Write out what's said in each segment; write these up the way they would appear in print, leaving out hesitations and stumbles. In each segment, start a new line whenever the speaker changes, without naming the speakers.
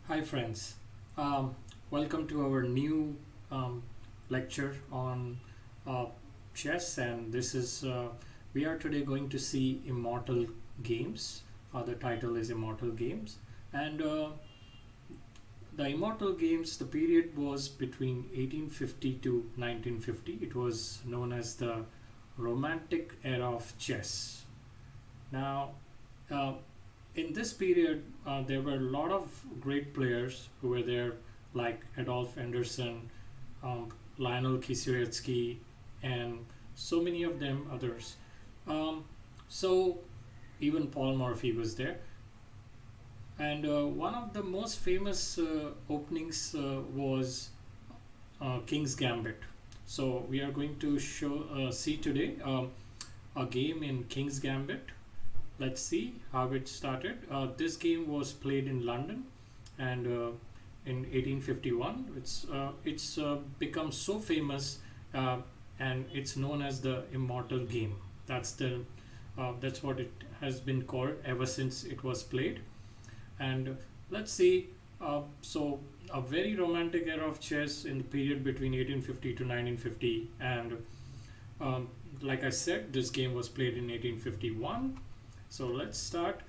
Hi friends, um, welcome to our new lecture on uh, chess, and this is we are today going to see Immortal Games. The title is Immortal Games, and the Immortal Games, the period was between 1850 to 1950. It was known as the Romantic era of chess. Now, uh, in this period, there were a lot of great players who were there, like Adolf Henderson, Lionel Kisierski, and so many of them others. So even Paul Morphy was there, and one of the most famous openings was King's Gambit. So we are going to see today a game in King's Gambit. Let's see how it started. This game was played in London, and in 1851. It's become so famous, and it's known as the Immortal Game. That's what it has been called ever since it was played. And let's see. So a very romantic era of chess in the period between 1850 to 1950, and um, like I said, this game was played in 1851. So let's start.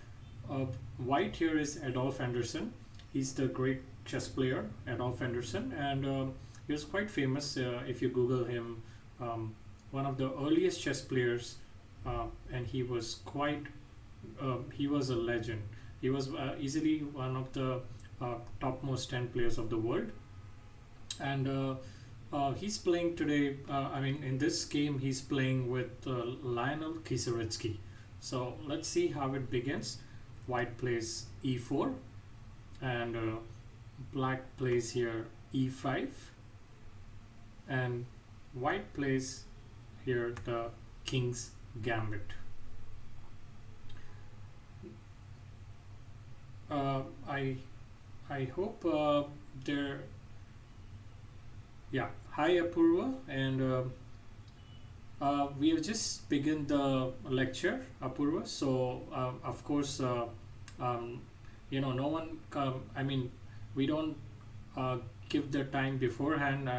White here is Adolf Henderson. He's the great chess player, Adolf Henderson, and he was quite famous. If you Google him, one of the earliest chess players, and he was a legend. He was easily one of the topmost 10 players of the world, and he's playing today. In this game, he's playing with Lionel Kisierski. So let's see how it begins. White plays e4, and black plays here e5, and white plays here the King's Gambit. I hope there. Yeah, hi Apurva, and we have just begun the lecture, Apurva. So, of course, no one. We don't give the time beforehand.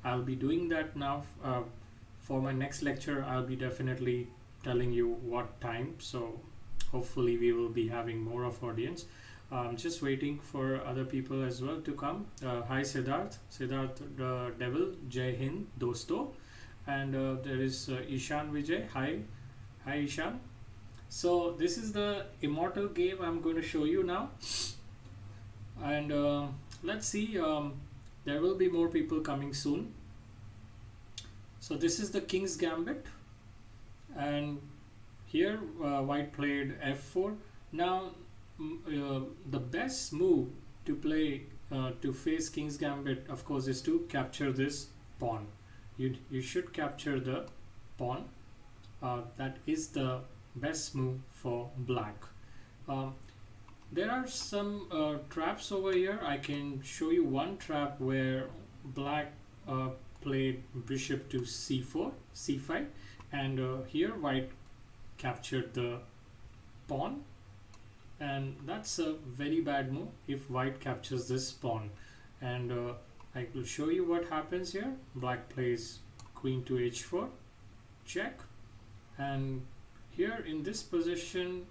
I'll be doing that now. For my next lecture, I'll be definitely telling you what time. So, hopefully, we will be having more of audience. I'm just waiting for other people as well to come. Hi Siddharth, the Devil, Jai Hind, Dosto. And there is Ishan Vijay. Hi Ishan. So this is the Immortal Game I'm going to show you now, and let's see. There will be more people coming soon. So this is the King's Gambit, and here White played f4. Now the best move to play to face King's Gambit, of course, is to capture this pawn. You should capture the pawn. That is the best move for black. There are some traps over here. I can show you one trap where black played bishop to c4, c5, and here white captured the pawn, and that's a very bad move if white captures this pawn. And I will show you what happens here. Black plays queen to h4, check, and here in this position,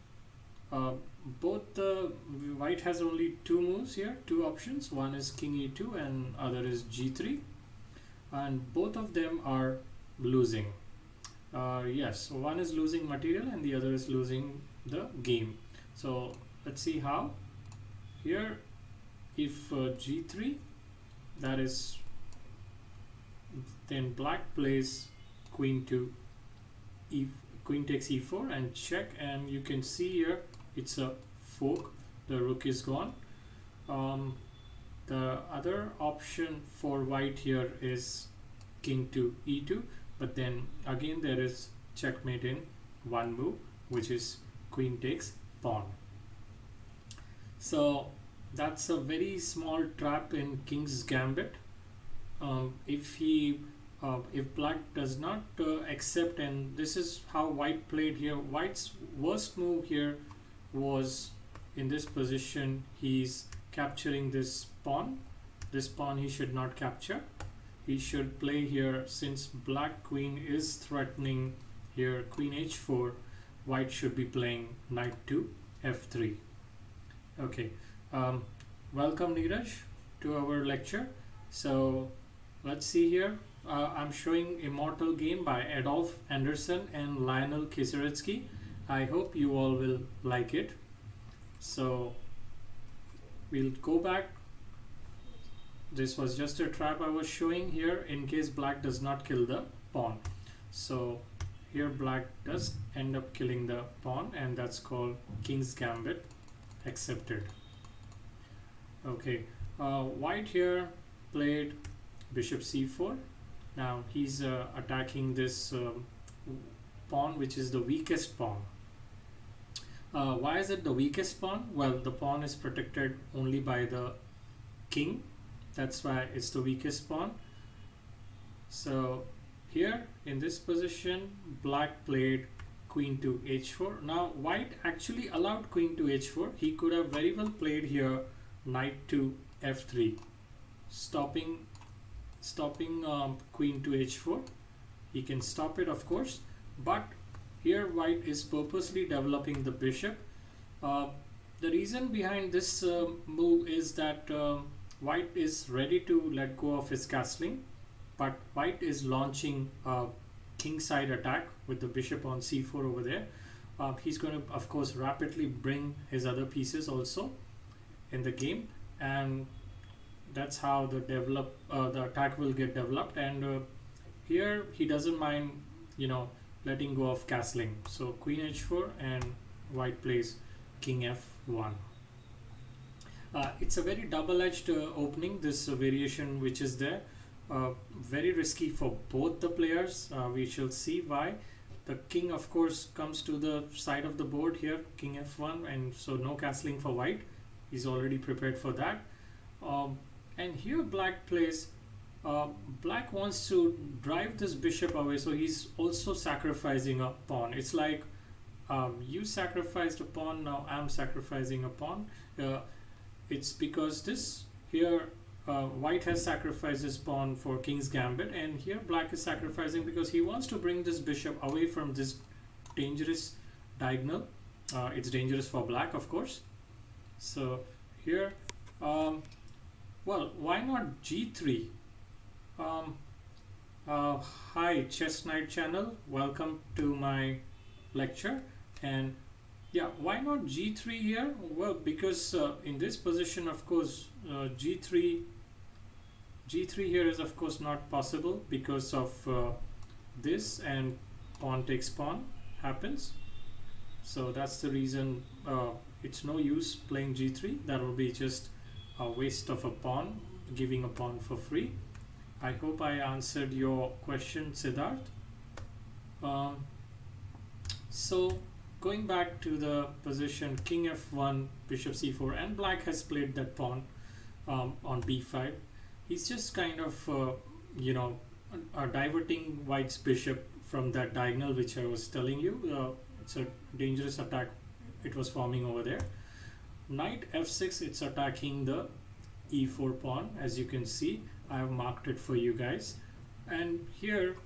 both the white has only two moves here, two options. One is king e2 and other is g3, and both of them are losing. Yes, one is losing material and the other is losing the game. So let's see how. Here, if g3, that is, then black plays queen to queen takes e4 and check, and you can see here it's a fork. The rook is gone. The other option for white here is king to e2, but then again there is checkmate in one move, which is queen takes pawn. So that's a very small trap in King's Gambit. If black does not accept, and this is how white played here. White's worst move here was in this position. He's capturing this pawn. This pawn he should not capture. He should play here, since black queen is threatening here queen h4, white should be playing knight to f3. Okay, welcome Neeraj to our lecture. So let's see here. I'm showing Immortal Game by Adolf Henderson and Lionel Kisaretsky. I hope you all will like it. So we'll go back. This was just a trap I was showing here in case black does not kill the pawn. So here black does end up killing the pawn, and that's called King's Gambit accepted. Okay, white here played bishop c4. Now he's attacking this pawn, which is the weakest pawn. Why is it the weakest pawn? Well, the pawn is protected only by the king. That's why it's the weakest pawn. So here in this position, black played queen to h4. Now white actually allowed queen to h4. He could have very well played here knight to f3, stopping queen to h4. He can stop it, of course, but here white is purposely developing the bishop. The reason behind this move is that white is ready to let go of his castling, but white is launching a kingside attack with the bishop on c4 over there. He's going to, of course, rapidly bring his other pieces also in the game, and that's how the attack will get developed. And here he doesn't mind, letting go of castling. So queen h4, and white plays king f1. It's a very double-edged opening, this variation which is there. Very risky for both the players. We shall see why. The king, of course, comes to the side of the board here, king f1, and so no castling for white. He's already prepared for that. And here black plays, black wants to drive this bishop away, so he's also sacrificing a pawn. It's like you sacrificed a pawn, now I'm sacrificing a pawn. It's because this here white has sacrificed his pawn for King's Gambit, and here black is sacrificing because he wants to bring this bishop away from this dangerous diagonal. It's dangerous for black, of course. So here, well, why not g3? Hi Chess Knight channel, welcome to my lecture. And yeah, why not g3 here? Well, because in this position, of course, g3 here is of course not possible because of this, and pawn takes pawn happens. So that's the reason it's no use playing g3. That will be just a waste of a pawn, giving a pawn for free. I hope I answered your question, Siddharth. So going back to the position king f1, bishop c4, and black has played that pawn on b5. He's just kind of diverting white's bishop from that diagonal which I was telling you. It's a dangerous attack it was forming over there. Knight f6, it's attacking the e4 pawn. As you can see, I have marked it for you guys. And here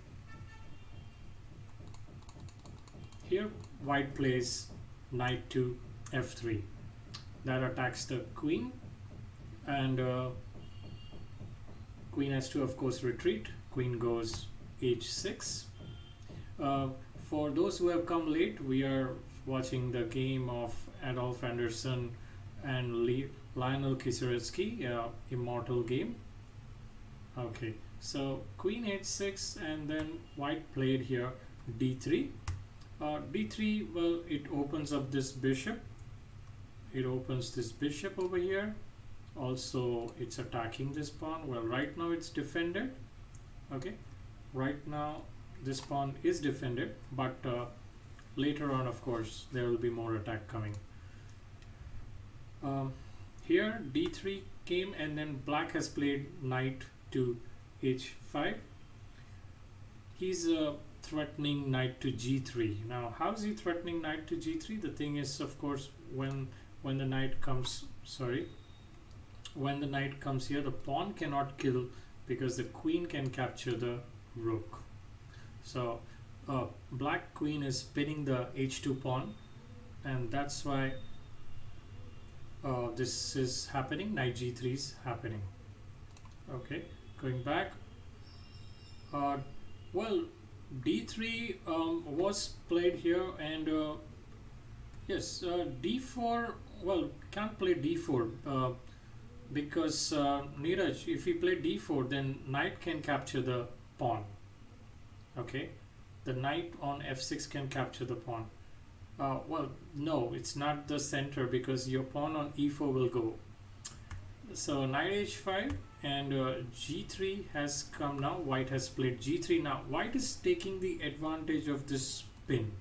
white plays knight to f3. That attacks the queen, and queen has to, of course, retreat. Queen goes h6. For those who have come late, we are watching the game of Adolf Henderson and Lionel Kisaretsky, Immortal Game. Okay, so queen h6, and then white played here d3. D3, well, it opens up this bishop. It opens this bishop over here. Also, it's attacking this pawn. Well, right now it's defended. Okay, right now this pawn is defended, but later on, of course, there will be more attack coming. Here d3 came, and then black has played knight to h5. He's threatening knight to g3. Now, how is he threatening knight to g3? The thing is, of course, when the knight comes, when the knight comes here, the pawn cannot kill because the queen can capture the rook. So black queen is pinning the h2 pawn, and that's why this is happening. Knight g3 is happening. Okay, going back. Well, d3 was played here, and yes, d4. Well, can't play d4 because Neeraj, if we play d4, then knight can capture the pawn. Okay, the knight on f6 can capture the pawn. Well, no, it's not the center because your pawn on e4 will go. So knight h5 and g3 has come now. White has played g3. Now white is taking the advantage of this pin.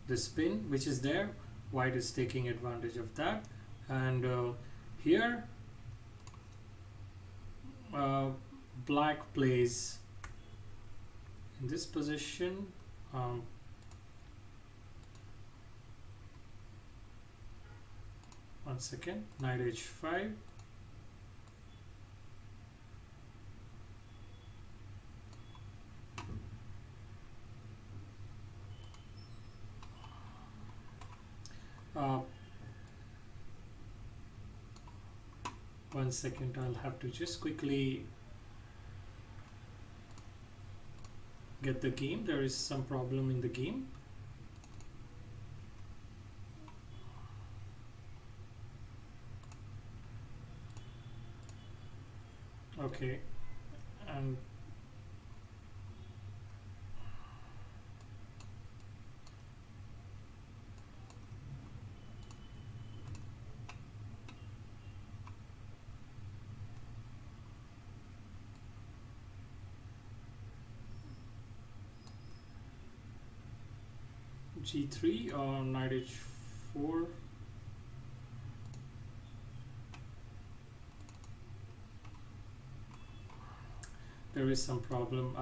This pin which is there, white is taking advantage of that. And here black plays in this position. One second, knight h5. One second, I'll have to just quickly get the game. There is some problem in the game. Okay, and g3 or knight h4. There is some problem.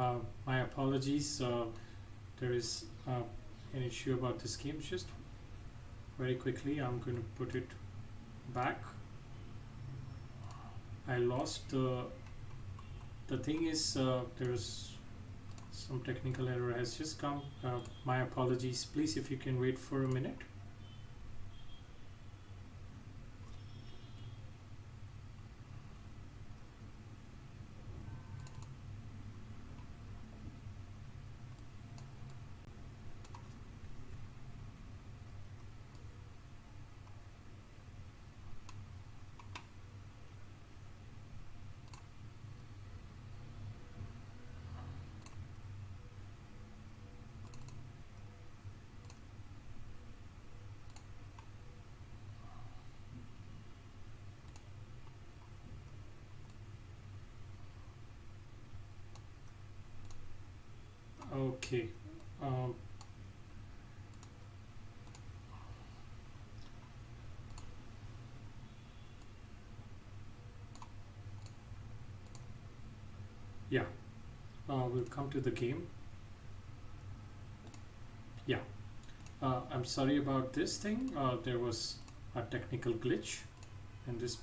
My apologies. There is an issue about this game. Just very quickly, I'm going to put it back. I lost the thing is there is some technical error has just come. My apologies. Please, if you can wait for a minute. Okay. Yeah. We'll come to the game. Yeah. I'm sorry about this thing. There was a technical glitch in this.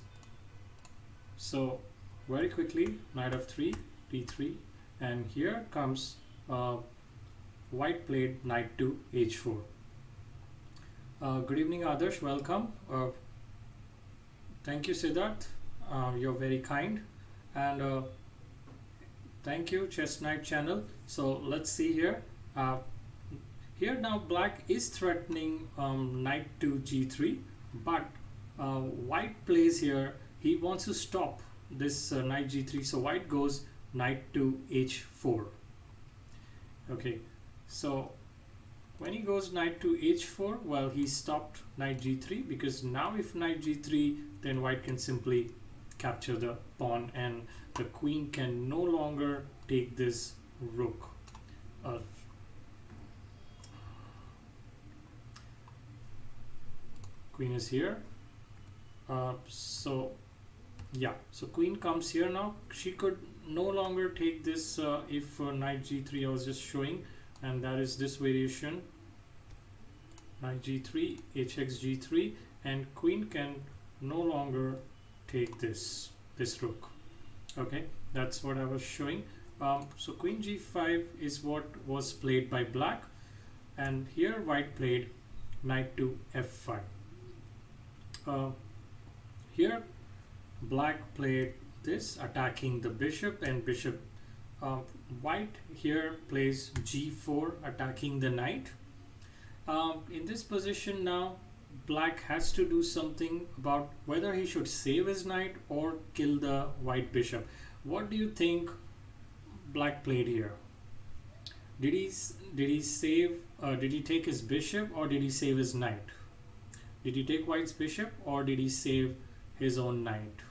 So very quickly, knight f3, d3, and here comes white played knight to h4. Good evening, Adarsh. Welcome. Thank you, Siddharth. You're very kind, and thank you, Chess Knight channel. So let's see here. Here now, black is threatening knight to g3, but white plays here. He wants to stop this knight g3, so white goes knight to h4. Okay, so when he goes knight to h4, well, he stopped knight g3, because now if knight g3, then white can simply capture the pawn and the queen can no longer take this rook. Queen is here. So yeah, so queen comes here now. She could no longer take this if knight g3 I was just showing, and that is this variation, knight g3, hx g3, and queen can no longer take this rook. Okay, that's what I was showing. So queen g5 is what was played by black, and here white played knight to f5. Here black played this, attacking the bishop, and bishop. White here plays g4, attacking the knight. In this position now, black has to do something about whether he should save his knight or kill the white bishop. What do you think black played here? Did he save? Did he take his bishop or did he save his knight? Did he take white's bishop or did he save his own knight?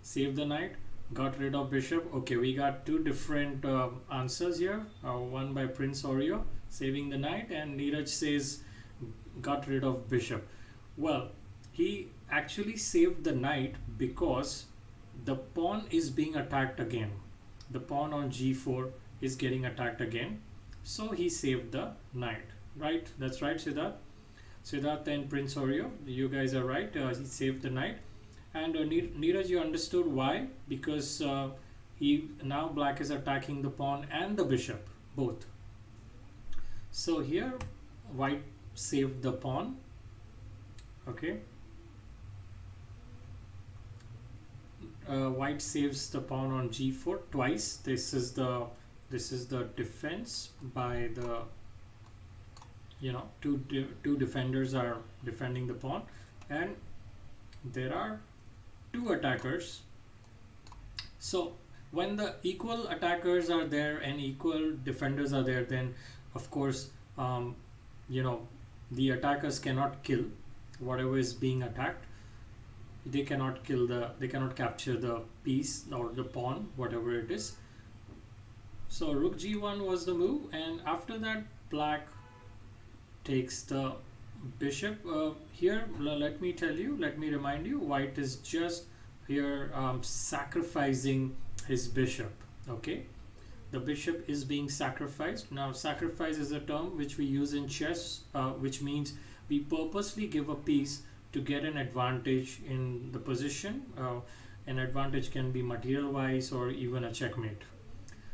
Save the knight, got rid of bishop. Okay, we got two different answers here. One by Prince Oreo, saving the knight, and Neeraj says got rid of bishop. Well, he actually saved the knight because the pawn is being attacked again. The pawn on g4 is getting attacked again, so he saved the knight. Right, that's right, Siddharth and Prince Oreo, you guys are right. He saved the knight. And Neeraj, you understood why? Because now black is attacking the pawn and the bishop, both. So here white saved the pawn. Okay. White saves the pawn on g4 twice. This is the defense by the, two defenders are defending the pawn, and there are two attackers. So when the equal attackers are there and equal defenders are there, then of course the attackers cannot kill whatever is being attacked. They cannot capture the piece or the pawn, whatever it is. So rook g1 was the move, and after that black takes the bishop. Here let me remind you, white is just here sacrificing his bishop. Okay, the bishop is being sacrificed. Now sacrifice is a term which we use in chess, which means we purposely give a piece to get an advantage in the position. An advantage can be material wise or even a checkmate.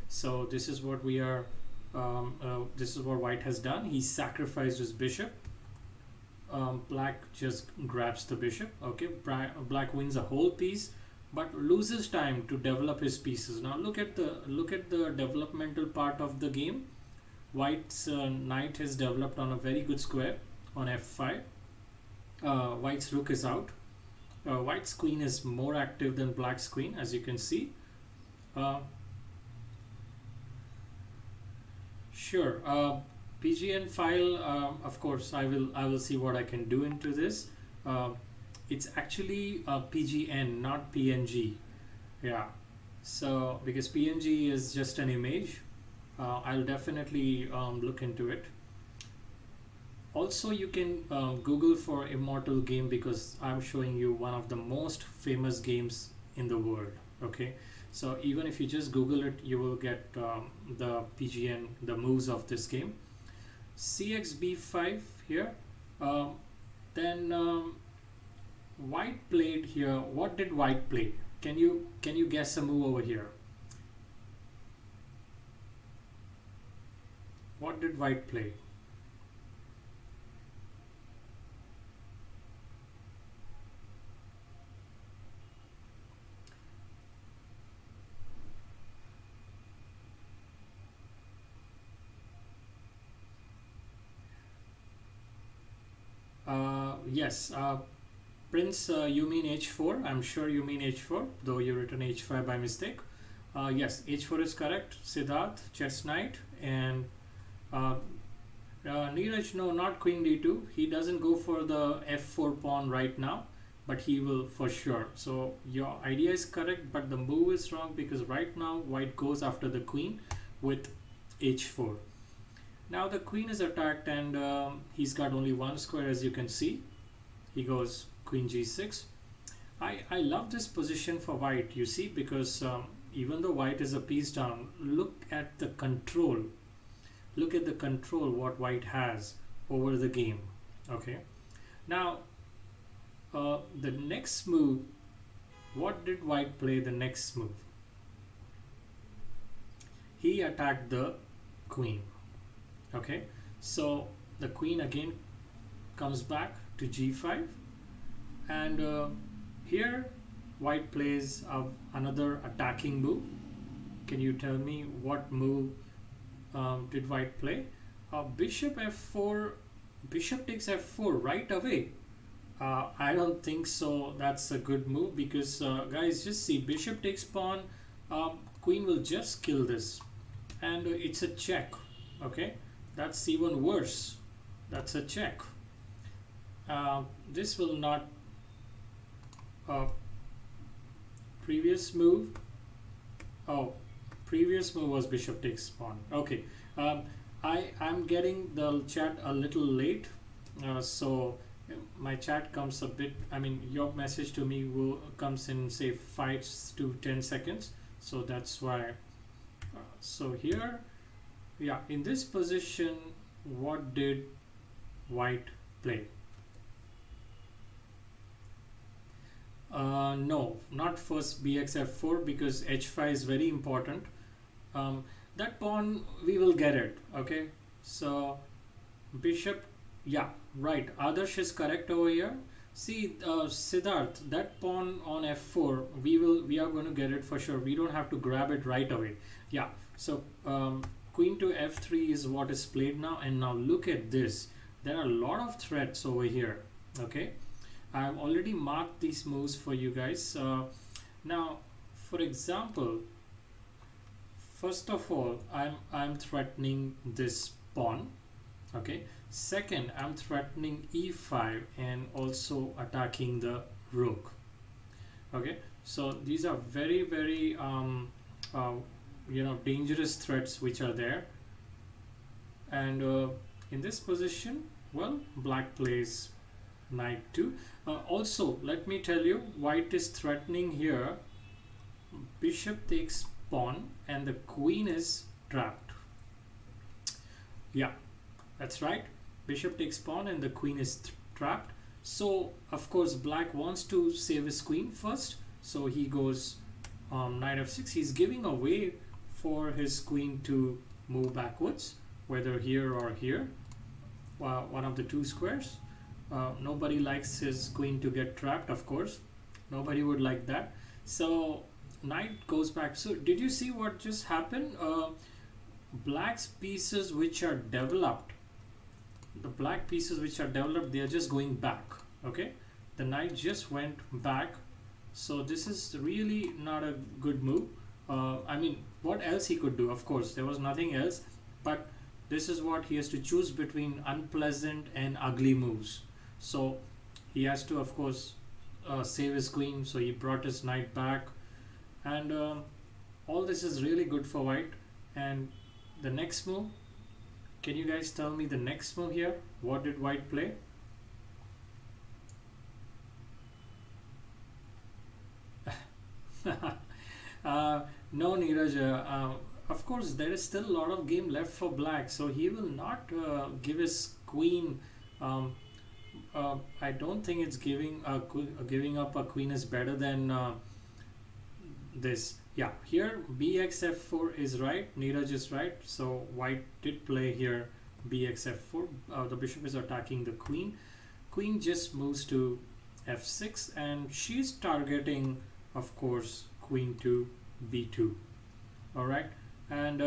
So this is what we are this is what white has done. He sacrificed his bishop. Black just grabs the bishop. Okay, black wins a whole piece but loses time to develop his pieces. Now look at the developmental part of the game. White's knight has developed on a very good square on f5. White's rook is out. White's queen is more active than black's queen, as you can see. Sure. PGN file, of course I will see what I can do into this. It's actually PGN, not PNG. Yeah, so because PNG is just an image, I'll definitely look into it. Also you can Google for Immortal Game, because I'm showing you one of the most famous games in the world. Okay, so even if you just Google it, you will get the PGN, the moves of this game. CXB5 here. Then white played here. What did white play? Can you guess a move over here? What did white play? Yes, Prince, you mean h4. I'm sure you mean h4, though you written h5 by mistake. Yes, h4 is correct. Siddharth, chess knight, and Neeraj, no, not queen d2. He doesn't go for the f4 pawn right now, but he will for sure. So your idea is correct, but the move is wrong, because right now white goes after the queen with h4. Now the queen is attacked, and he's got only one square, as you can see. He goes queen g6. I love this position for white, you see, because even though white is a piece down, look at the control. Look at the control what white has over the game. Okay. Now, the next move, what did white play the next move? He attacked the queen. Okay. So the queen again comes back to g5, and here white plays another attacking move. Can you tell me what move did white play? Bishop f4, bishop takes f4 right away. I don't think so that's a good move, because guys, just see, bishop takes pawn, queen will just kill this, and it's a check. Okay, that's even worse. That's a check. This will not. Previous move. Oh, previous move was bishop takes pawn. Okay. I'm getting the chat a little late, so my chat comes a bit. I mean, your message to me comes in say 5 to 10 seconds. So that's why. So here, yeah, in this position, what did white play? No, not first bx f4, because h5 is very important. That pawn, we will get it. Okay, so bishop, yeah, right, Adarsh is correct over here. See, Siddharth, that pawn on f4, we are going to get it for sure. We don't have to grab it right away. Yeah, so queen to f3 is what is played now. And now look at this, there are a lot of threats over here. Okay, I've already marked these moves for you guys. Now, for example, first of all, I'm threatening this pawn. Okay. Second, I'm threatening e5 and also attacking the rook. Okay. So these are very, very dangerous threats which are there. And in this position, well, black plays knight 2. Also, let me tell you, white is threatening here. Bishop takes pawn and the queen is trapped. Yeah, that's right. Bishop takes pawn and the queen is trapped. So, of course, black wants to save his queen first. So he goes knight f6. He's giving a way for his queen to move backwards, whether here or here. One of the two squares. Nobody likes his queen to get trapped, of course. Nobody would like that. So knight goes back. So did you see what just happened? Black's pieces which are developed, the black pieces which are developed, they are just going back. Okay, the knight just went back. So this is really not a good move. I mean, what else he could do? Of course, there was nothing else, but this is what he has to choose between unpleasant and ugly moves. So he has to, of course, save his queen. So he brought his knight back, and all this is really good for white. And the next move, can you guys tell me the next move here? What did white play? No, Neeraj, of course there is still a lot of game left for black, so he will not give his queen. I don't think it's giving up a queen is better than this. Yeah, here bx f4 is right, Neeraj is right. So white did play here bx f4. The bishop is attacking the queen. Queen just moves to f6 and she's targeting, of course, queen to b2. All right, and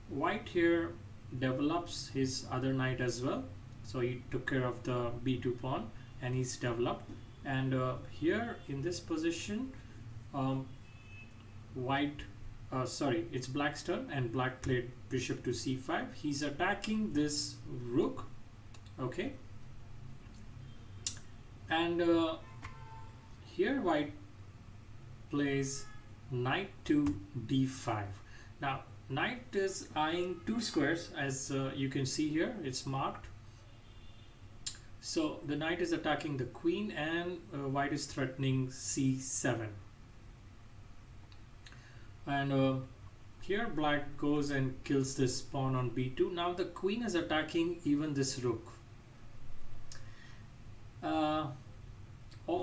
white here develops his other knight as well. So he took care of the b2 pawn and he's developed. And here in this position, it's black's turn, and black played bishop to c5. He's attacking this rook. Okay, and here white plays knight to d5. Now knight is eyeing two squares, as you can see here, it's marked. So the knight is attacking the queen, and white is threatening c7. And here black goes and kills this pawn on b2. Now the queen is attacking even this rook.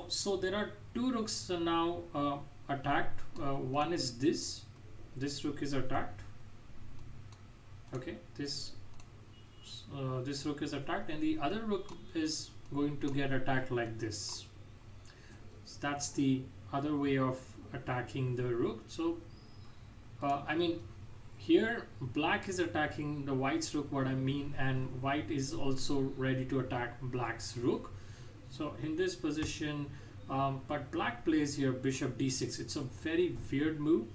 So there are two rooks now attacked. One is this rook is attacked. Okay, this rook is attacked, and the other rook is going to get attacked like this. So that's the other way of attacking the rook. So I mean, here black is attacking the white's rook, what I mean, and white is also ready to attack black's rook. So in this position, but black plays here bishop d6. It's a very weird move,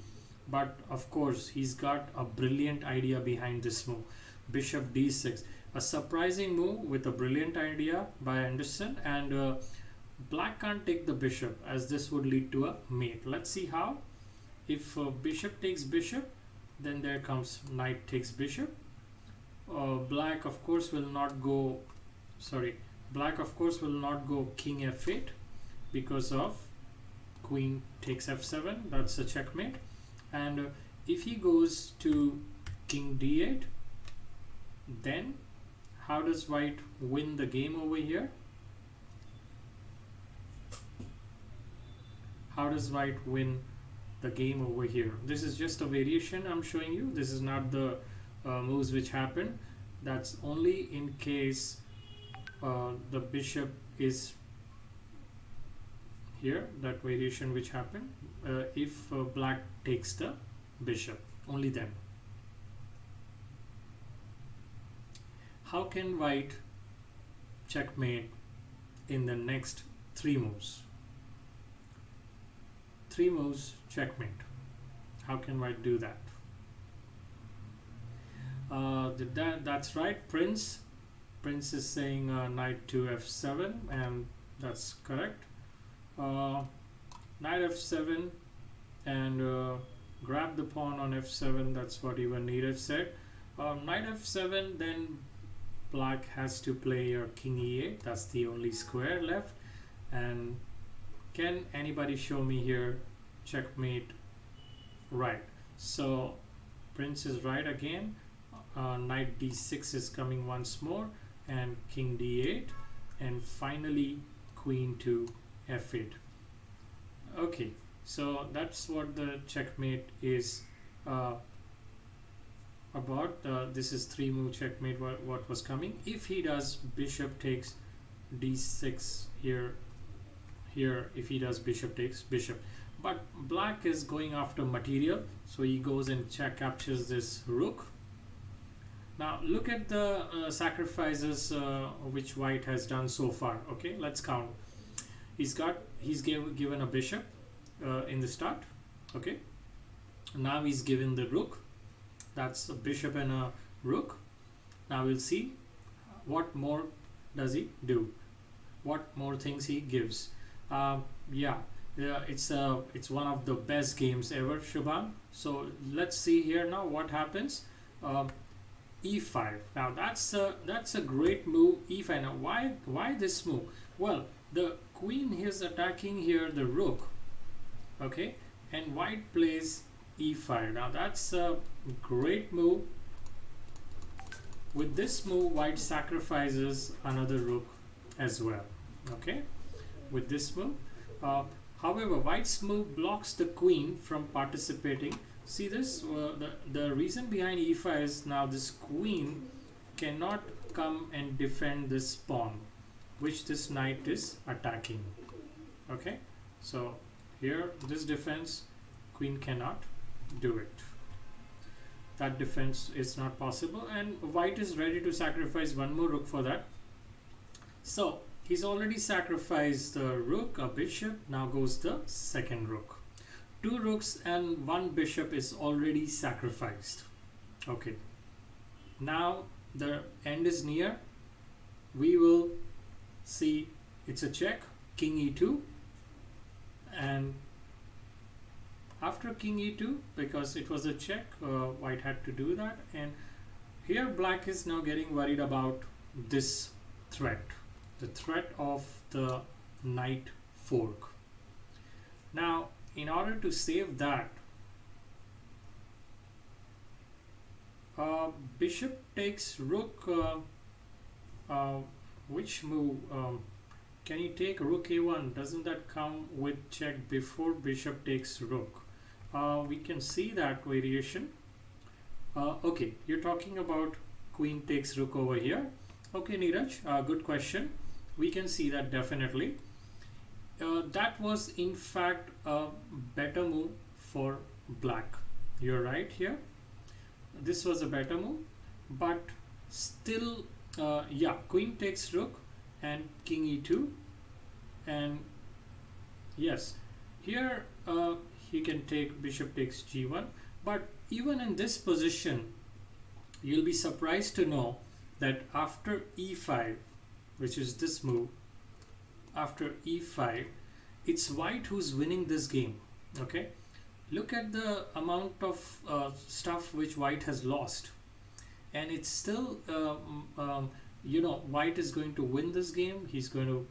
but of course he's got a brilliant idea behind this move. Bishop d6, a surprising move with a brilliant idea by Henderson, and black can't take the bishop, as this would lead to a mate. Let's see how. If bishop takes bishop, then there comes knight takes bishop. Black of course will not go, black of course will not go king f8 because of queen takes f7. That's a checkmate. And if he goes to king d8, then how does white win the game over here? How does white win the game over here? This is just a variation I'm showing you. This is not the moves which happen. That's only in case the bishop is here, that variation which happened. If black takes the bishop, only then. How can white checkmate in the next 3 moves? 3 moves checkmate. How can white do that? That's right, Prince is saying knight to f7, and that's correct. Knight f7 and grab the pawn on f7. That's what even Neeraj said. Knight f7, then black has to play your king e8. That's the only square left. And can anybody show me here checkmate? Right. So Prince is right again. Knight d6 is coming once more, and king d8, and finally queen to f8. Okay, so that's what the checkmate is about. This is 3 move checkmate, what was coming. If he does bishop takes d6 here, if he does bishop takes bishop, but black is going after material, so he goes and captures this rook. Now look at the sacrifices which white has done so far. Okay, let's count. He's given a bishop in the start. Okay, now he's given the rook. That's a bishop and a rook. Now we'll see what more does he do, what more things he gives. It's one of the best games ever, Shubham. So let's see here now what happens. E5. Now that's a great move. E5. Now why this move? Well, the queen is attacking here the rook. Okay, and white plays e5. Now that's a great move. With this move, white sacrifices another rook as well. Okay, with this move. However, white's move blocks the queen from participating. See this? The reason behind e5 is now this queen cannot come and defend this pawn, which this knight is attacking. Okay, so here this defense, queen cannot do it. That defense is not possible, and white is ready to sacrifice one more rook for that. So he's already sacrificed the rook, a bishop. Now goes the second rook. 2 rooks and 1 bishop is already sacrificed. Okay, now the end is near. We will see it's a check, king e2, and after king e2, because it was a check, white had to do that, and here black is now getting worried about this threat, the threat of the knight fork. Now in order to save that, bishop takes rook. Uh, which move? Can he take rook a1? Doesn't that come with check before bishop takes rook? We can see that variation. Okay, you're talking about queen takes rook over here. Okay, Neeraj, good question. We can see that definitely. That was in fact a better move for black. You're right here. This was a better move, but still, yeah, queen takes rook and king e2, and yes, here he can take bishop takes g1. But even in this position, you'll be surprised to know that after e5, which is this move, after e5, it's white who's winning this game. Okay, look at the amount of stuff which white has lost, and it's still you know, white is going to win this game. He's going to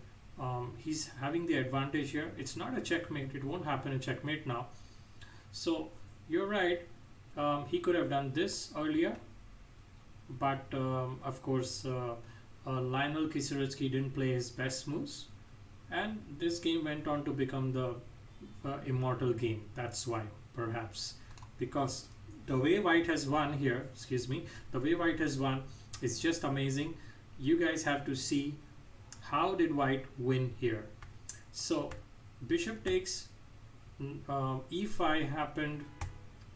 he's having the advantage here. It's not a checkmate. It won't happen a checkmate now. So you're right, he could have done this earlier, but of course Lionel Kisaritsky didn't play his best moves, and this game went on to become the Immortal Game. That's why, perhaps, because the way white has won here, excuse me, the way white has won is just amazing. You guys have to see how did white win here. So bishop takes e5 happened,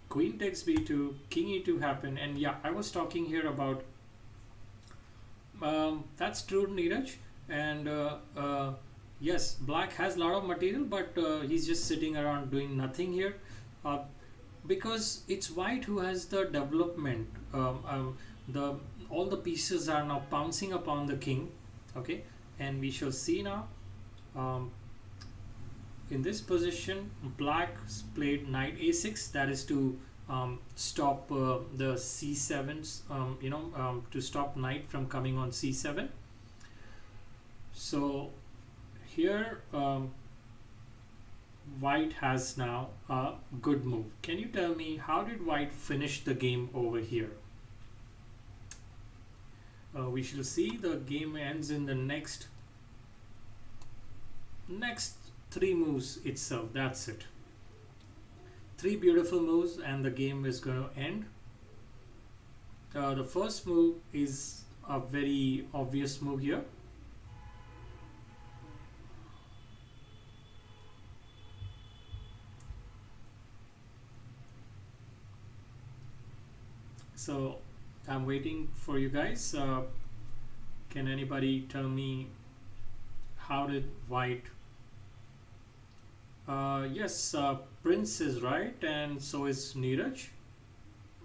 queen takes b2, king e2 happened, and yeah, I was talking here about that's true, Neeraj, and yes, black has a lot of material, but he's just sitting around doing nothing here, because it's white who has the development. All the pieces are now pouncing upon the king. Okay, and we shall see now. In this position, black played knight a6, that is to stop the c7s, you know, to stop knight from coming on c7. So here white has now a good move. Can you tell me how did white finish the game over here? We shall see. The game ends in the next 3 moves itself. That's it. 3 beautiful moves and the game is going to end. The first move is a very obvious move here. So I'm waiting for you guys. Can anybody tell me how did white? Yes, Prince is right, and so is Neeraj.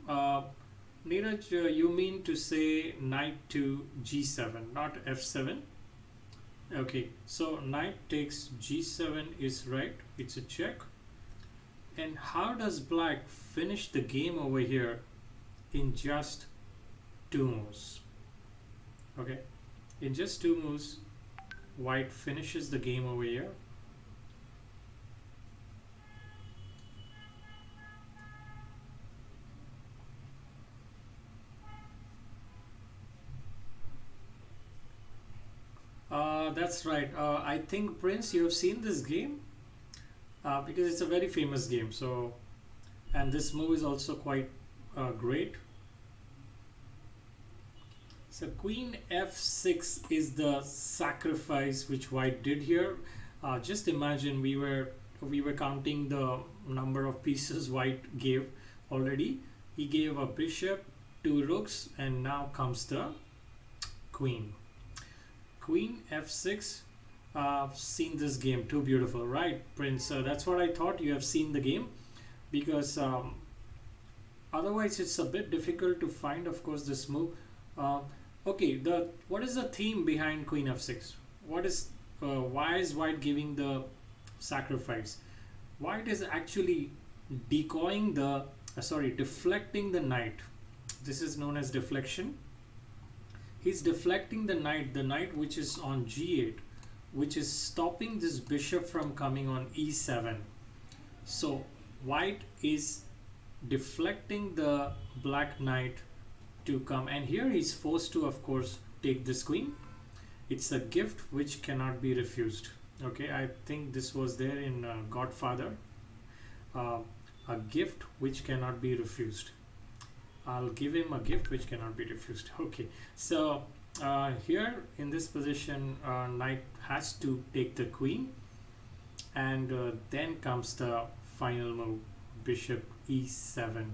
Neeraj, you mean to say knight to g7, not f7? Okay, so knight takes g7 is right. It's a check. And how does black finish the game over here in just 2 moves? Okay, in just 2 moves, white finishes the game over here. That's right. I think, Prince, you have seen this game because it's a very famous game. So, and this move is also quite great. So queen f6 is the sacrifice which white did here. Just imagine we were counting the number of pieces white gave already. He gave a bishop, 2 rooks, and now comes the queen. Queen f6. I've seen this game. Too beautiful, right, Prince? That's what I thought. You have seen the game, because otherwise it's a bit difficult to find, of course, this move. Okay, what is the theme behind queen f6? What is why is white giving the sacrifice? White is actually decoying the deflecting the knight. This is known as deflection. He's deflecting the knight which is on g8, which is stopping this bishop from coming on e7. So white is deflecting the black knight to come, and here he's forced to, of course, take this queen. It's a gift which cannot be refused. Okay, I think this was there in Godfather. A gift which cannot be refused. I'll give him a gift which cannot be refused. Okay, so here in this position, knight has to take the queen, and then comes the final move, bishop e7,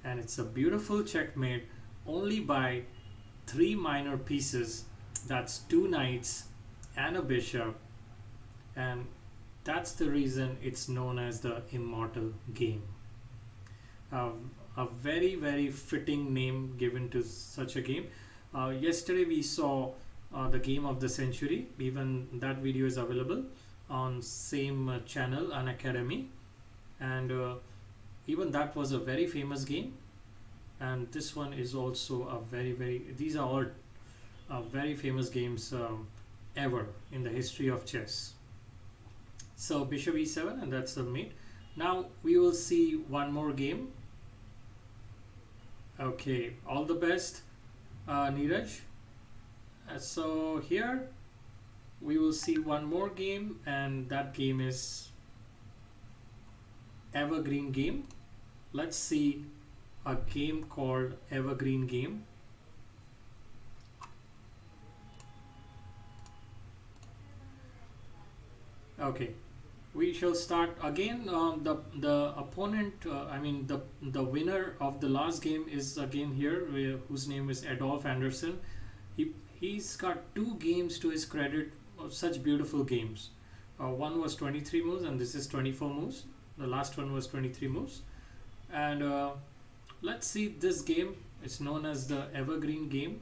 and it's a beautiful checkmate only by 3 minor pieces. That's 2 knights and a bishop, and that's the reason it's known as the Immortal Game. A very, very fitting name given to such a game. Yesterday we saw the game of the century. Even that video is available on same channel, Unacademy, and even that was a very famous game. And this one is also a very, these are all very famous games ever in the history of chess. So bishop e7, and that's the mate. Now we will see one more game. Okay, all the best, Neeraj. So here we will see one more game, and that game is Evergreen Game. Let's see a game called Evergreen Game. Okay, we shall start again. The opponent, I mean the winner of the last game is again here, whose name is Adolf Henderson. He's got 2 games to his credit, such beautiful games. One was 23 moves, and this is 24 moves. The last one was 23 moves. And let's see this game. It's known as the Evergreen Game.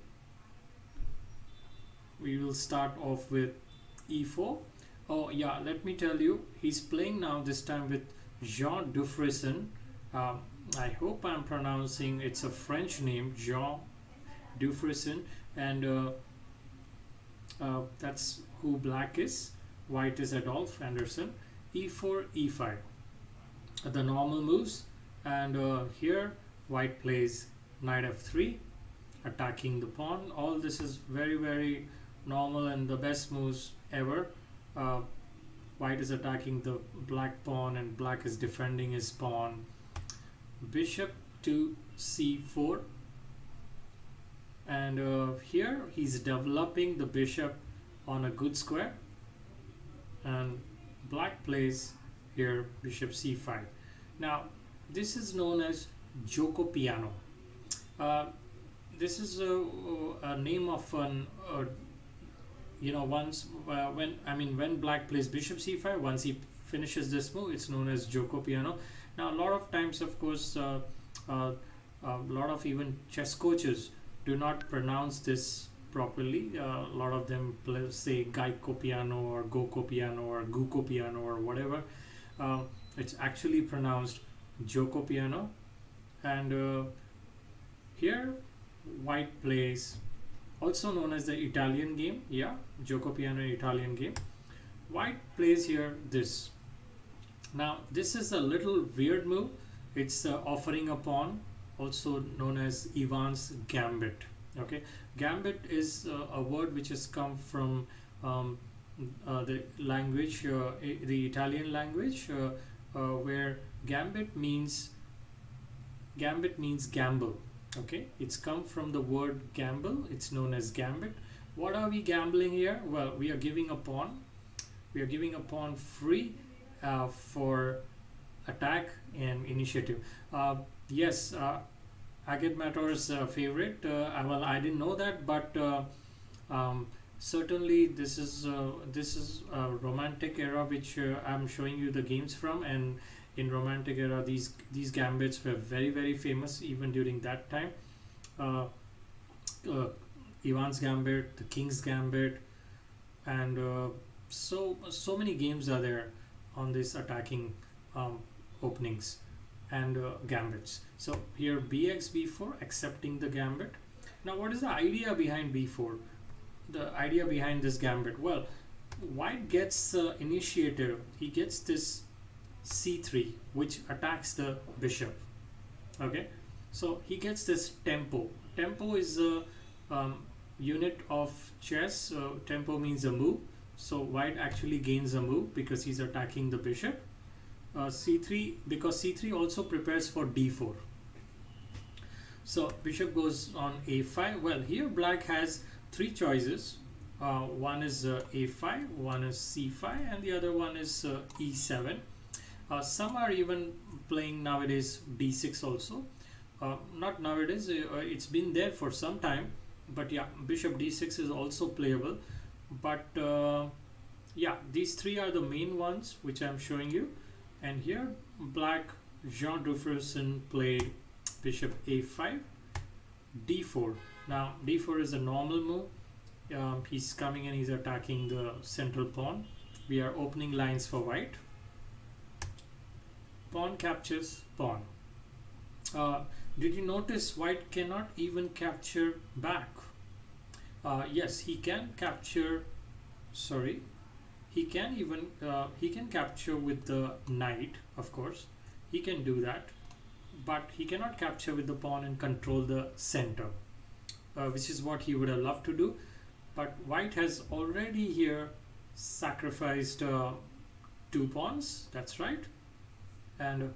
We will start off with e4. Oh yeah, let me tell you, he's playing now this time with Jean Dufresne. I hope I'm pronouncing, it's a French name, Jean Dufresne, and that's who black is. White is Adolf Henderson. e4, e5. The normal moves, and here white plays knight f3, attacking the pawn. All this is very, very normal and the best moves ever. White is attacking the black pawn, and black is defending his pawn. Bishop to c4, and here he's developing the bishop on a good square, and black plays here bishop c5. Now this is known as Gioco Piano. This is a name of an once when black plays bishop c5, once he finishes this move, it's known as Gioco Piano. Now a lot of times, of course, a lot of even chess coaches do not pronounce this properly. A lot of them say Gaiko Piano or Goko Piano or Guko Piano or whatever. It's actually pronounced Gioco Piano. And here white plays, also known as the Italian game. Yeah, Gioco Piano, Italian game. White plays here this. Now this is a little weird move. It's offering a pawn, also known as Ivan's Gambit. Okay, Gambit is a word which has come from the language, the Italian language, where Gambit means gamble. Okay, it's come from the word gamble. It's known as Gambit. What are we gambling here? Well, we are giving a pawn. We are giving a pawn free for attack and initiative. Yes, Agat Mator's favorite. Well, I didn't know that, but certainly this is a romantic era which I'm showing you the games from, and in romantic era these gambits were very, very famous even during that time. Ivan's Gambit, the King's Gambit, and so many games are there on this attacking openings and gambits. So here bx b4, accepting the gambit. Now what is the idea behind b4? The idea behind this gambit, well, white gets initiative. He gets this c3 which attacks the bishop. Okay, so he gets this tempo. tempo is a unit of chess. Tempo means a move. So white actually gains a move because he's attacking the bishop. C3, because C3 also prepares for D4. So bishop goes on A5. Well, here black has three choices. One is A5, one is C5, and the other one is E7. Some are even playing nowadays D6 also. Not nowadays, it's been there for some time, but yeah, bishop D6 is also playable. But yeah, these three are the main ones which I'm showing you. And here black, Jean Dufresne played bishop A5, D4. Now D4 is a normal move. He's coming and he's attacking the central pawn. We are opening lines for white. Pawn captures pawn. Did you notice white cannot even capture back? Yes, he can capture. Sorry, he can even he can capture with the knight. Of course, he can do that, but he cannot capture with the pawn and control the center, which is what he would have loved to do. But white has already here sacrificed 2 pawns. That's right. And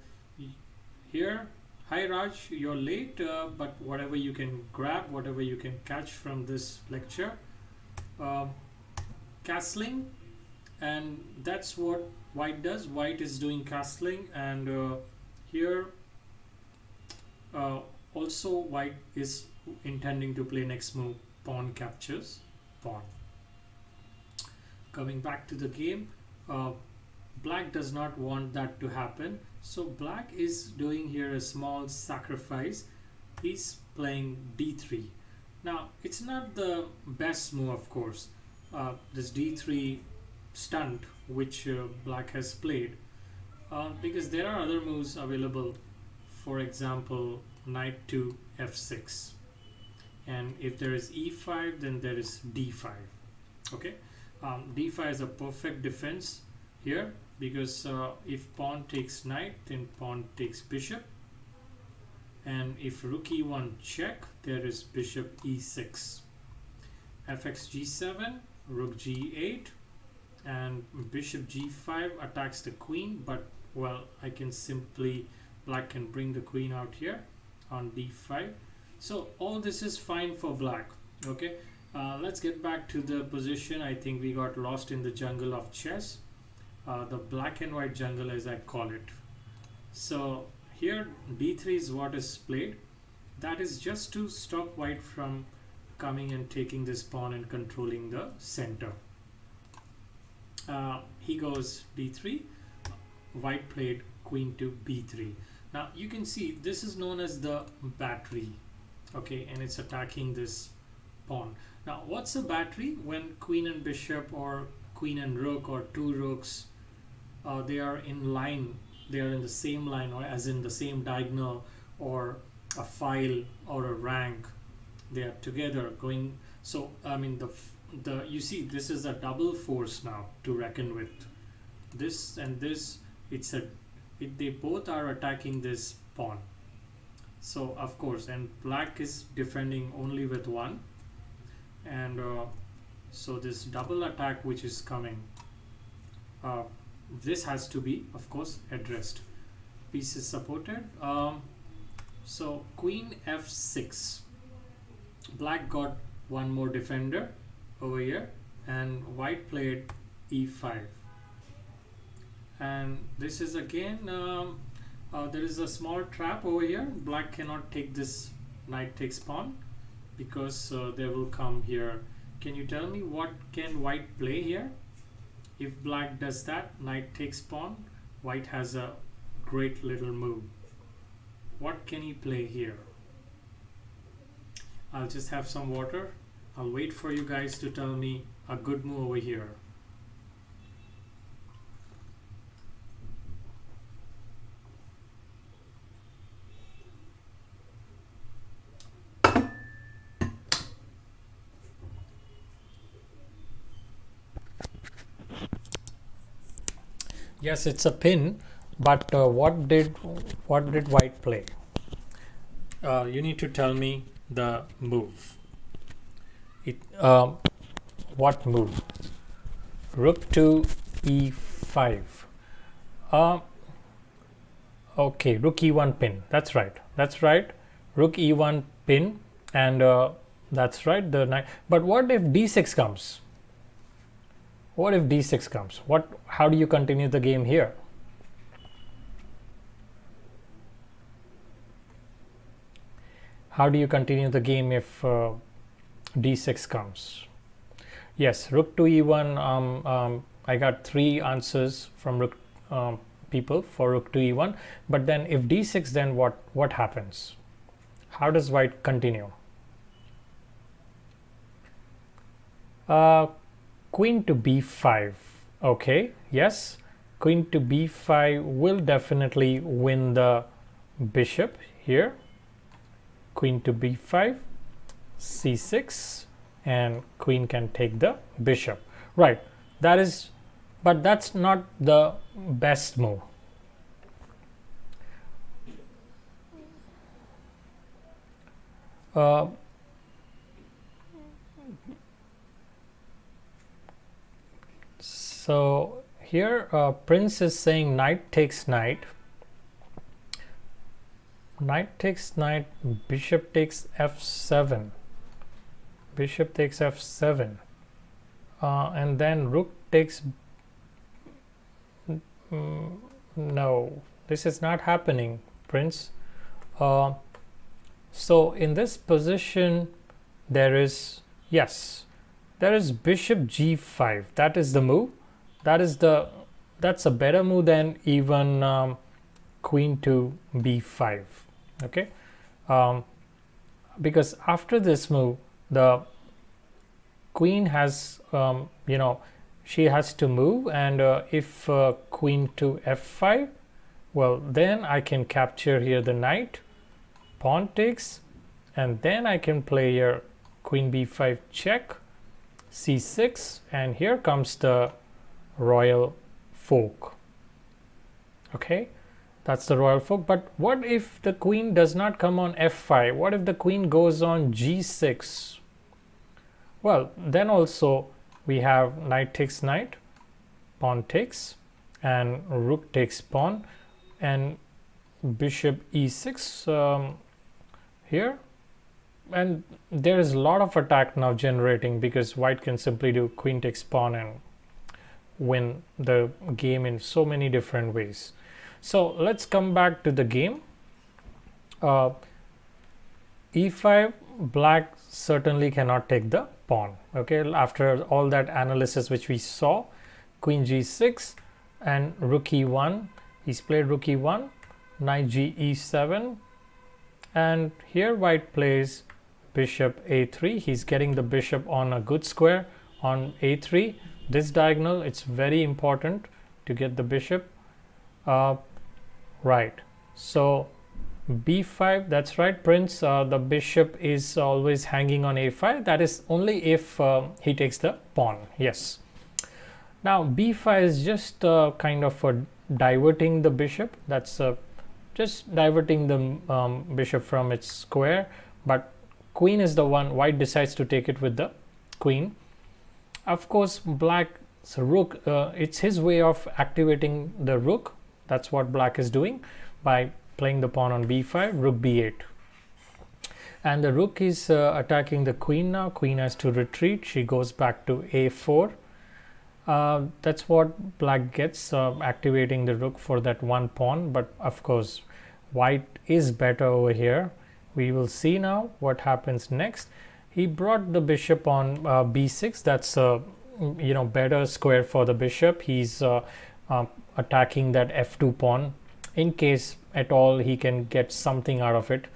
here, hi Raj, you're late, but whatever you can grab, whatever you can catch from this lecture, castling, and that's what white does. White is doing castling, and here also white is intending to play next move, pawn captures pawn. Coming back to the game, black does not want that to happen, so black is doing here a small sacrifice. He's playing d3. Now it's not the best move, of course, this d3 stunt which black has played, because there are other moves available. For example, knight to f6, and if there is e5, then there is d5. Okay, d5 is a perfect defense here, because if pawn takes knight, then pawn takes bishop, and if rook e1 check, there is bishop e6, fx g7, rook g8, and bishop g5 attacks the queen. But well, I can simply, black can bring the queen out here on d5. So all this is fine for black. Okay, let's get back to the position. I think we got lost in the jungle of chess, the black and white jungle as I call it. So here d3 is what is played. That is just to stop white from coming and taking this pawn and controlling the center. He goes d3, white played queen to b3. Now you can see this is known as the battery. Okay, and it's attacking this pawn. Now what's a battery? When queen and bishop, or queen and rook, or two rooks, they are in line, they are in the same line, or as in the same diagonal, or a file or a rank, they are together going. So I mean the you see, this is a double force now to reckon with. This and this, they both are attacking this pawn. So of course, and black is defending only with one, and so this double attack which is coming, this has to be, of course, addressed. Piece is supported. So queen f6, black got one more defender over here, and white played e5, and this is again there is a small trap over here. Black cannot take this knight takes pawn, because they will come here. Can you tell me what can white play here? If black does that, knight takes pawn, white has a great little move. What can he play here? I'll just have some water. I'll wait for you guys to tell me a good move over here. Yes, it's a pin, but what did white play? You need to tell me the move. What move? Rook to e5. Okay, rook e1 pin. That's right. Rook e1 pin, and that's right. The knight. But what if d6 comes? What if d6 comes? How do you continue the game here? How do you continue the game if d6 comes? Yes, rook to e1. I got 3 answers from rook people for rook to e1. But then if d6, then what happens? How does white continue? Queen to b5. Okay, yes, queen to b5 will definitely win the bishop here. Queen to b5, c6, and queen can take the bishop. Right, but that's not the best move. So here Prince is saying knight takes knight. Knight takes knight, bishop takes f7. Bishop takes f7. And then rook takes... no, this is not happening, Prince. So in this position there is bishop g5. That is the move. That's a better move than even queen to b5. Okay, because after this move the queen has she has to move, and if queen to f5, well, then I can capture here the knight, pawn takes, and then I can play here queen b5 check, c6, and here comes the royal fork. Okay, that's the royal fork. But what if the queen does not come on f5? What if the queen goes on g6? Well, then also we have knight takes knight, pawn takes, and rook takes pawn, and bishop e6 here, and there is a lot of attack now generating, because white can simply do queen takes pawn and win the game in so many different ways. So let's come back to the game. e5, black certainly cannot take the pawn. Okay, after all that analysis which we saw, queen g6 and rook e1, he's played rook e1, knight g e7, and here white plays bishop a3. He's getting the bishop on a good square on a3. This diagonal, it's very important to get the bishop. Right, so b5, that's right, Prince, the bishop is always hanging on a5. That is only if he takes the pawn. Yes, now b5 is just kind of diverting the bishop. That's just diverting the bishop from its square, but queen is the one. White decides to take it with the queen. Of course, black's rook, it's his way of activating the rook. That's what black is doing by playing the pawn on b5, rook b8. And the rook is attacking the queen now. Queen has to retreat. She goes back to a4. That's what black gets, activating the rook for that one pawn. But of course, white is better over here. We will see now what happens next. He brought the bishop on b6. That's a better square for the bishop. He's attacking that f2 pawn in case at all he can get something out of it.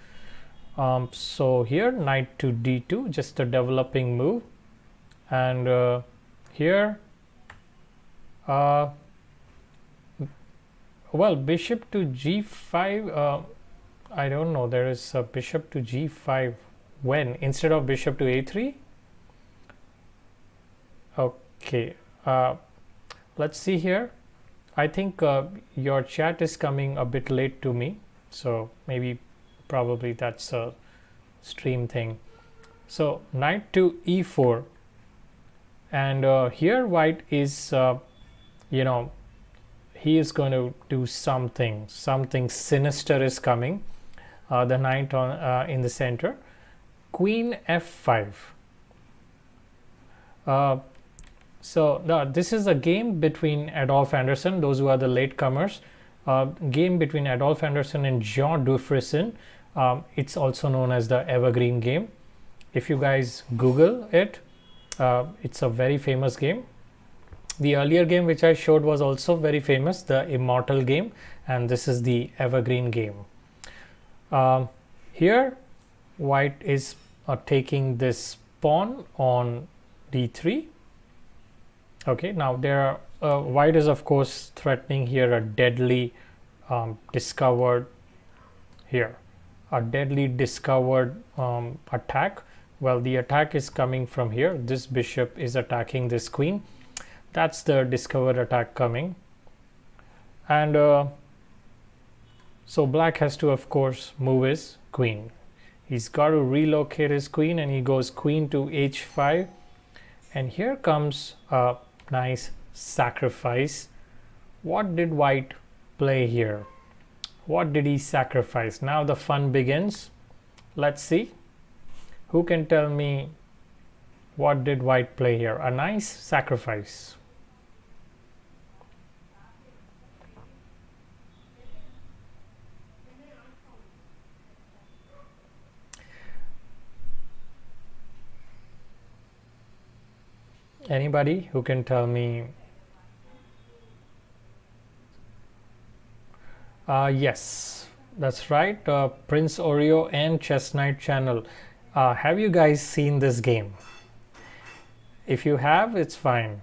So here knight to d2, just a developing move, and here well, bishop to g5, I don't know, there is a bishop to g5 when instead of bishop to a3. Okay, let's see here. I think your chat is coming a bit late to me, so probably that's stream thing. So knight to e4, and here white is he is going to do something sinister is coming. The knight on in the center. Queen f5. So this is a game between Adolf Henderson, those who are the latecomers. Game between Adolf Henderson and Jean Dufresne. It's also known as the Evergreen Game. If you guys Google it, it's a very famous game. The earlier game which I showed was also very famous, the Immortal Game, and this is the Evergreen Game. Here white is taking this pawn on d3. Okay, now there are white is of course threatening here a deadly discovered attack. Well, the attack is coming from here. This bishop is attacking this queen. That's the discovered attack coming. And so black has to of course move his queen. He's got to relocate his queen, and he goes queen to h5, and here comes a nice sacrifice. What did white play here? What did he sacrifice? Now the fun begins. Let's see. Who can tell me what did white play here? A nice sacrifice. Anybody who can tell me? Yes, that's right. Prince Oreo and Chess Knight channel. Have you guys seen this game? If you have, it's fine.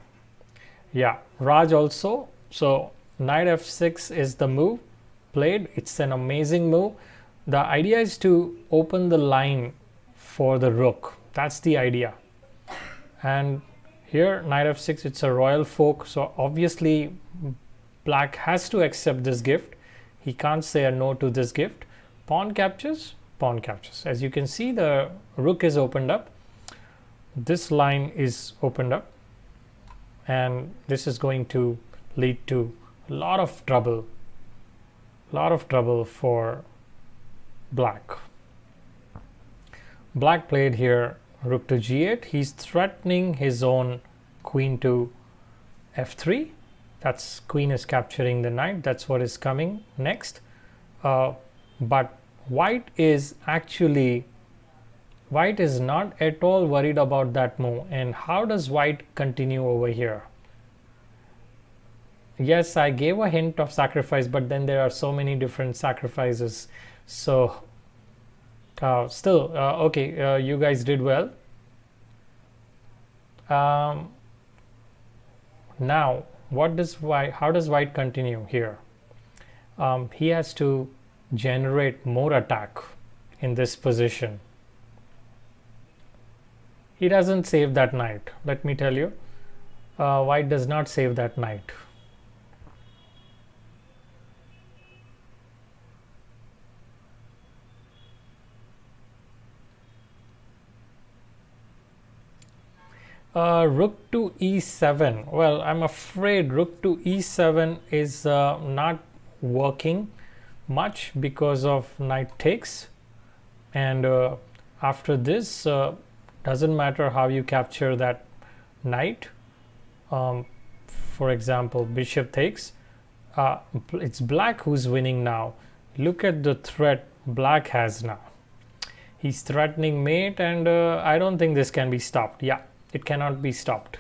Yeah, Raj also. So knight f6 is the move played. It's an amazing move. The idea is to open the line for the rook. That's the idea. And here knight f6, it's a royal fork, so obviously black has to accept this gift. He can't say a no to this gift. Pawn captures, pawn captures. As you can see, the rook is opened up. This line is opened up, and this is going to lead to a lot of trouble for black. Black played here rook to g8. He's threatening his own queen to f3. That's queen is capturing the knight. That's what is coming next. But white is not at all worried about that move. And how does white continue over here? Yes, I gave a hint of sacrifice, but then there are so many different sacrifices. So still, okay, you guys did well. Now, how does white continue here? He has to generate more attack in this position. He doesn't save that knight, let me tell you. White does not save that knight. Rook to e7. Well, I'm afraid rook to e7 is not working much because of knight takes, and after this doesn't matter how you capture that knight. For example, bishop takes. It's black who's winning now. Look at the threat black has now. He's threatening mate, and I don't think this can be stopped. Yeah, it cannot be stopped.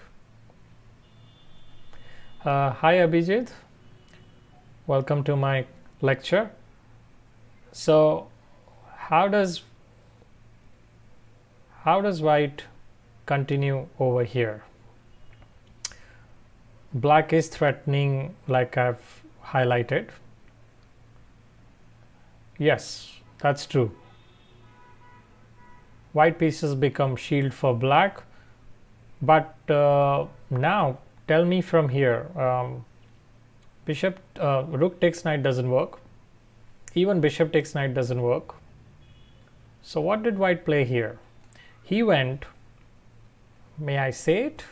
Hi Abhijit, welcome to my lecture. So how does white continue over here? Black is threatening, like I've highlighted. Yes, that's true. White pieces become shield for black. But now tell me from here, rook takes knight doesn't work. Even bishop takes knight doesn't work.
So what did white play here? He went, may I say it?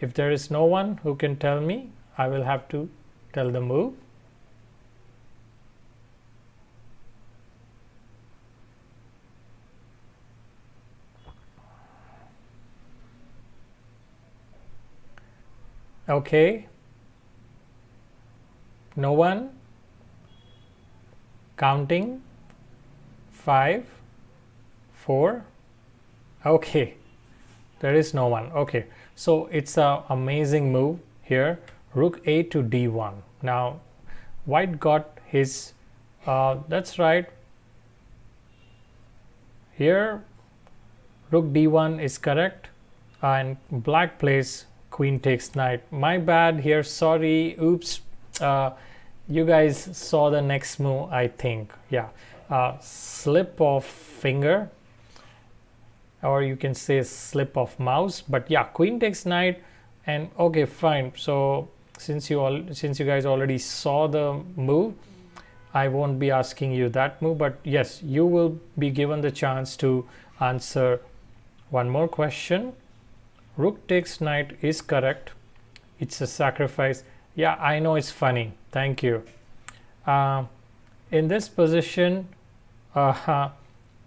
If there is no one who can tell me, I will have to tell the move. Okay. No one. Counting. 5, 4. Okay. There is no one. Okay. So it's an amazing move here. Rook A to D1. Now, white got his, that's right. Here, Rook D1 is correct. And black plays Queen takes knight. My bad here. Sorry. Oops. You guys saw the next move, I think. Yeah. Slip of finger, or you can say slip of mouse, but yeah, queen takes knight. And okay, fine. So since you guys already saw the move, I won't be asking you that move, but yes, you will be given the chance to answer one more question. Rook takes knight is correct. It's a sacrifice. Yeah, I know, it's funny. Thank you. In this position,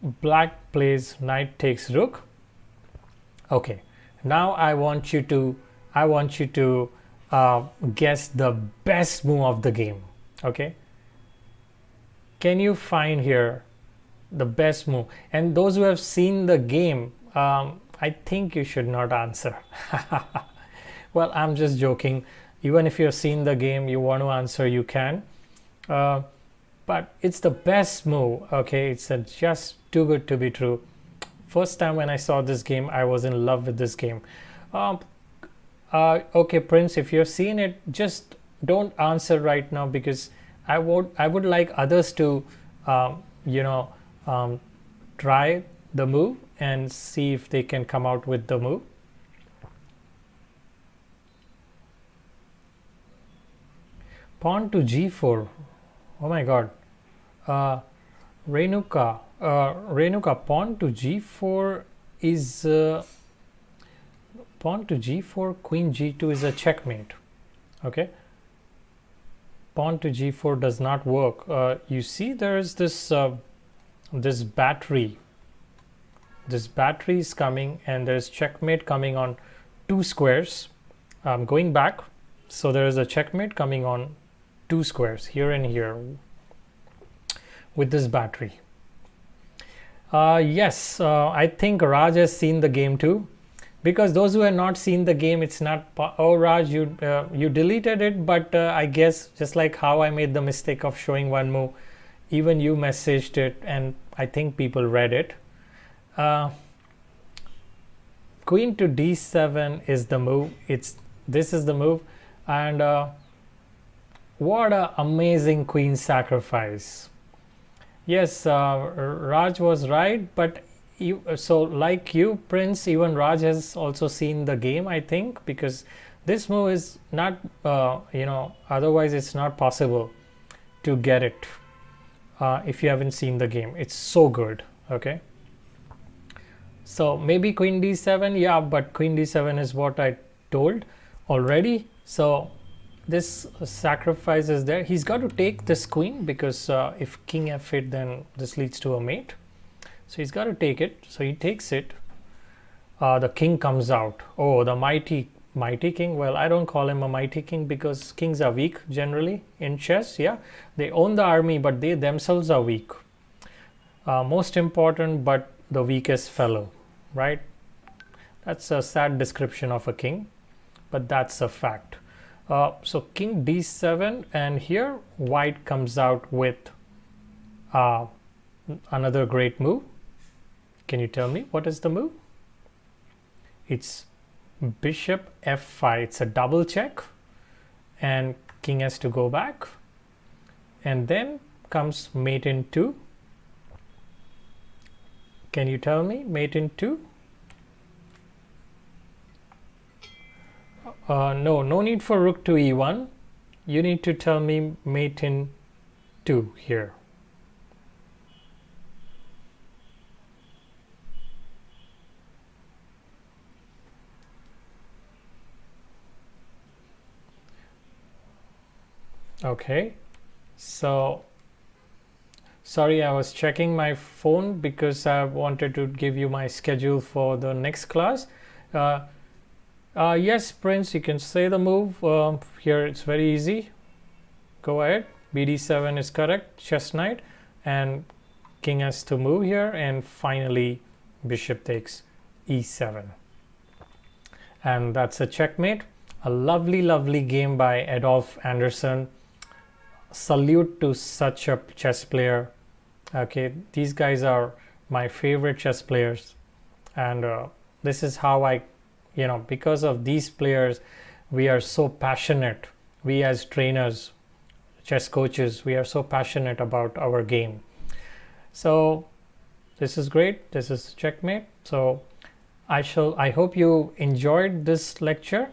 black plays knight takes rook. Okay, now I want you to guess the best move of the game. Okay, can you find here the best move? And those who have seen the game, I think you should not answer. Well, I'm just joking. Even if you've seen the game, you want to answer, you can. But it's the best move. Okay, it's just too good to be true. First time when I saw this game, I was in love with this game. Okay, Prince, if you've seen it, just don't answer right now, because I would like others to try the move and see if they can come out with the move. Pawn to g4. Oh my god. Renuka, pawn to g4 is pawn to g4, queen g2 is a checkmate. Okay, pawn to g4 does not work. You see, there is this this battery. This battery is coming, and there is checkmate coming on 2 squares. Going back, so there is a checkmate coming on 2 squares here and here with this battery. Yes, I think Raj has seen the game too, because those who have not seen the game, it's not. Oh, Raj, you deleted it, but I guess just like how I made the mistake of showing one move, even you messaged it, and I think people read it. Queen to d7 is the move. This is the move, and what a amazing queen sacrifice. Yes, Raj was right, but so like you, Prince, even Raj has also seen the game, I think, because this move is not, otherwise it's not possible to get it if you haven't seen the game. It's so good. Okay, so maybe queen d7, yeah, but queen d7 is what I told already. So this sacrifice is there. He's got to take this queen, because if king f8, then this leads to a mate. So he's got to take it. So he takes it. The king comes out. Oh, the mighty king. Well, I don't call him a mighty king, because kings are weak generally in chess. Yeah, they own the army, but they themselves are weak. Most important, but the weakest fellow, right? That's a sad description of a king, but that's a fact. So king d7, and here white comes out with another great move. Can you tell me what is the move? It's bishop f5. It's a double check, and king has to go back, and then comes mate in 2. Can you tell me mate in 2? No need for rook to e1. You need to tell me mate in 2 here. Okay, so sorry, I was checking my phone because I wanted to give you my schedule for the next class. Yes, Prince, you can say the move. Here it's very easy. Go ahead. BD7 is correct. Chess knight, and king has to move here, and finally bishop takes e7. And that's a checkmate. A lovely game by Adolf Henderson. Salute to such a chess player. Okay, these guys are my favorite chess players, and this is how I, because of these players, we are so passionate. We as trainers, chess coaches, we are so passionate about our game. So this is great. This is checkmate. So I hope you enjoyed this lecture,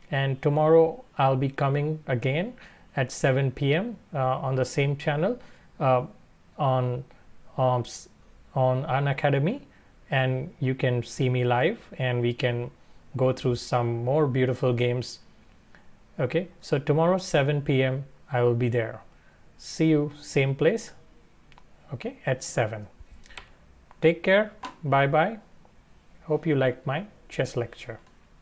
and tomorrow I'll be coming again at 7 p.m. On the same channel on Unacademy, and you can see me live and we can go through some more beautiful games. Okay, so tomorrow 7 p.m. I will be there. See you same place, okay, at 7. Take care. Bye bye. Hope you liked my chess lecture.